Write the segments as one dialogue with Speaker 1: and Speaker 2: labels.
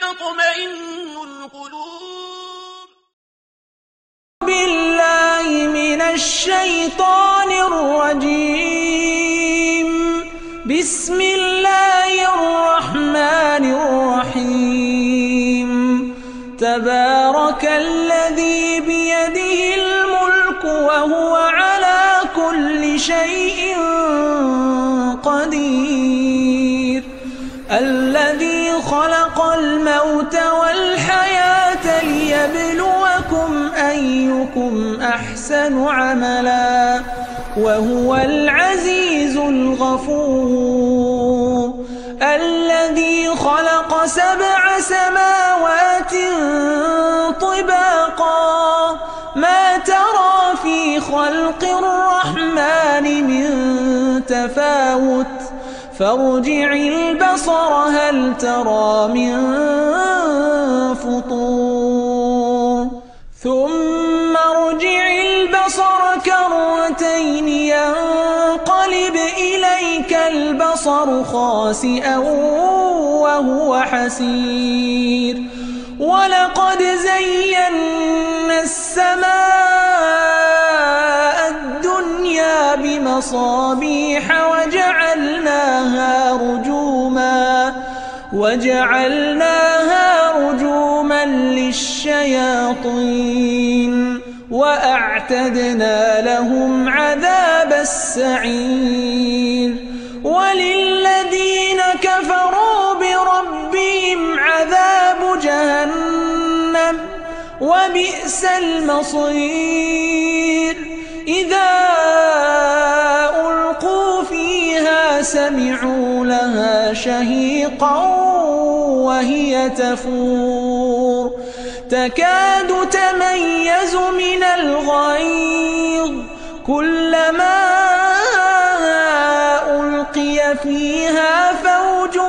Speaker 1: تطمئن القلوب.
Speaker 2: بالله من الشيطان الرجيم. بسم الله الرحمن الرحيم. تبارك الذي بيده الملك وهو على كل شيء قدير. الذي خلق الموت والحياة ليبلوكم أيكم أحسن عملا وهو العزيز الغفور. الذي خلق 7 سماوات طباقا ما ترى في خلق الرحمن من تفاوت فارجع البصر هل ترى من فطور ثم ارجع البصر كرتين ينقلب إليك البصر خاسئا وهو حسير. ولقد زينا السماء الدنيا بمصابيح وجعلناها رجوما للشياطين وأعتدنا لهم عذاب السعير. وللذين كفروا بربهم عذاب جهنم وبئس المصير. إذا ألقوا فيها سمعوا لها شهيقا وهي تفور تكاد تميز من الغيظ كلما ألقي فيها فوج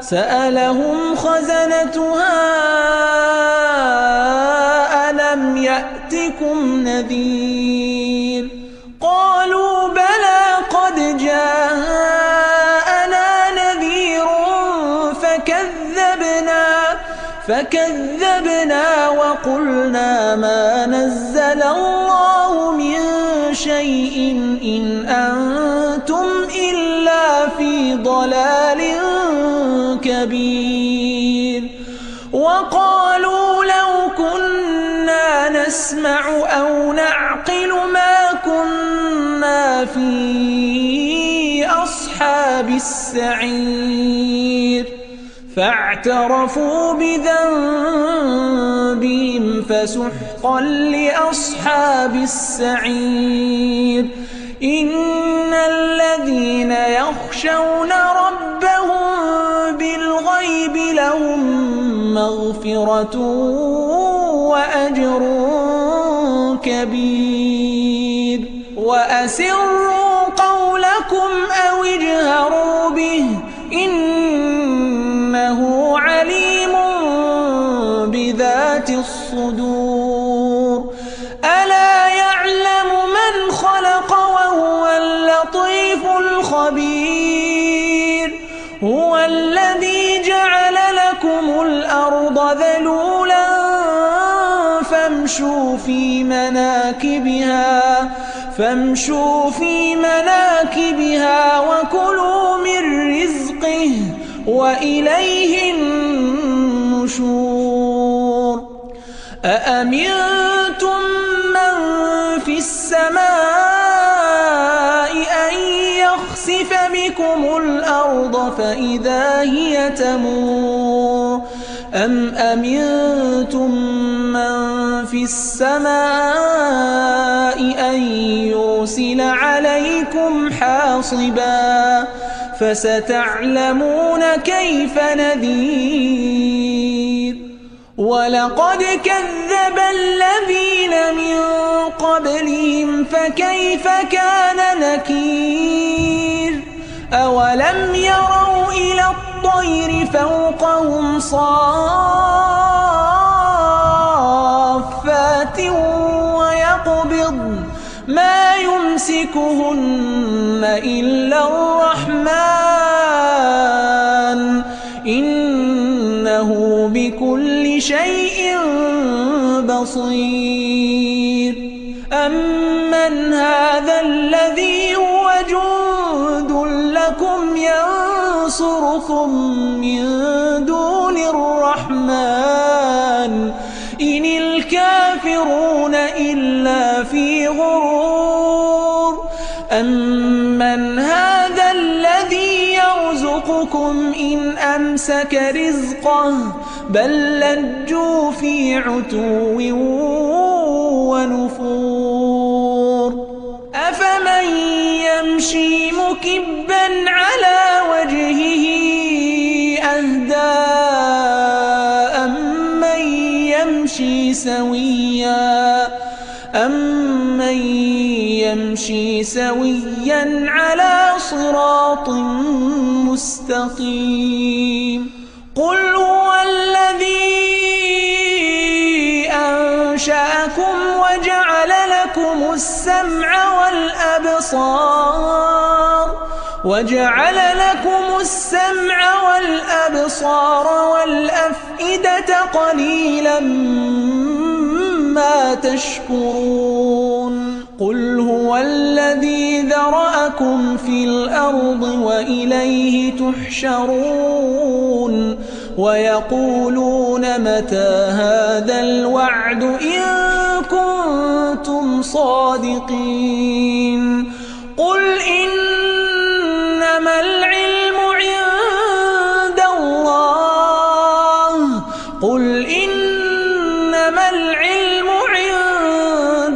Speaker 2: سألهم خزنتها ألم يأتكم نذير قالوا بلى قد جاءنا نذير فكذبنا وقلنا ما نزل الله من شيء إن أنتم إلا في ضلال كبير. وقالوا لو كنا نسمع أو نعقل ما كنا في أصحاب السعير فاعترفوا بذنبهم فسحقا لأصحاب السعير. إن الذين يخشون ربهم بالغيب لهم مغفرة وأجر كبير. وأسروا قولكم أو اجهروا به إنه عليم بذات الصدور. ألا يعلم من خلق وهو اللطيف الخبير. هو الذي جعل لكم الأرض ذلولا فامشوا في مناكبها وكلوا من رزقه وإليه النشور. أأمنتم من في السماء أن يخسف بكم الأرض فإذا هي تمور أم أمنتم من في السماء أن يرسل عليكم حاصبا فستعلمون كيف نذير. ولقد كذب الذين من قبلهم فكيف كان نكير. أولم يروا إلى الطير فوقهم صافات ويقبضن ما يمسكهن إلا الرحمن كل شيء بصير. أمن هذا الذي هو جند لكم ينصركم من دون الرحمن إن الكافرون إلا في غرور. أمن هذا الذي يرزقكم إن أمسك رزقه بل لجوا في عتو ونفور. أفمن يمشي مكبا على وجهه أهدى أمن يمشي سويا على صراط مستقيم. قل هو الذي أنشأكم وجعل لكم السمع والأبصار والأفئدة قليلا ما تشكرون. قل هو الذي ذرأكم في الأرض وإليه تحشرون. ويقولون متى هذا الوعد إن كنتم صادقين. قل إنما العلم عند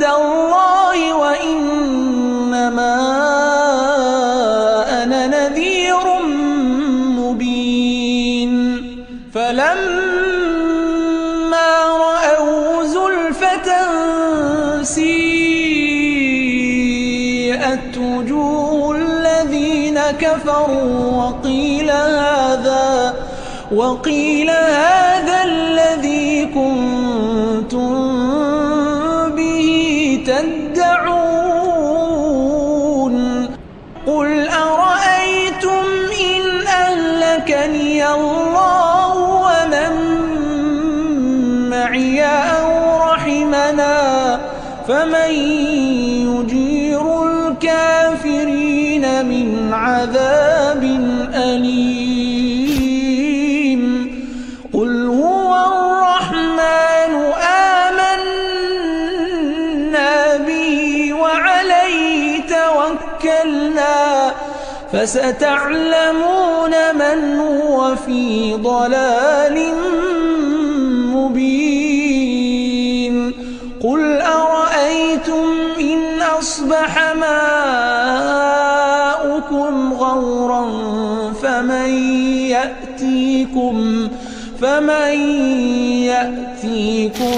Speaker 2: الله وإنما أنا نذير مبين. فلما رأوا زلفة سيئت وجوه الذين كفروا وقيل هذا الذي كنتم به تدعون. قل أرأيتم إن أهلكني الله ومن معي أو رحمنا فمن يجير الكافرين من عذاب أليم. قل هو الرحمن آمنا به وعليه توكلنا فستعلمون من هو في ضلال مبين. قل أرأيتم إن أصبح ماؤكم غورا فمن يأتيكم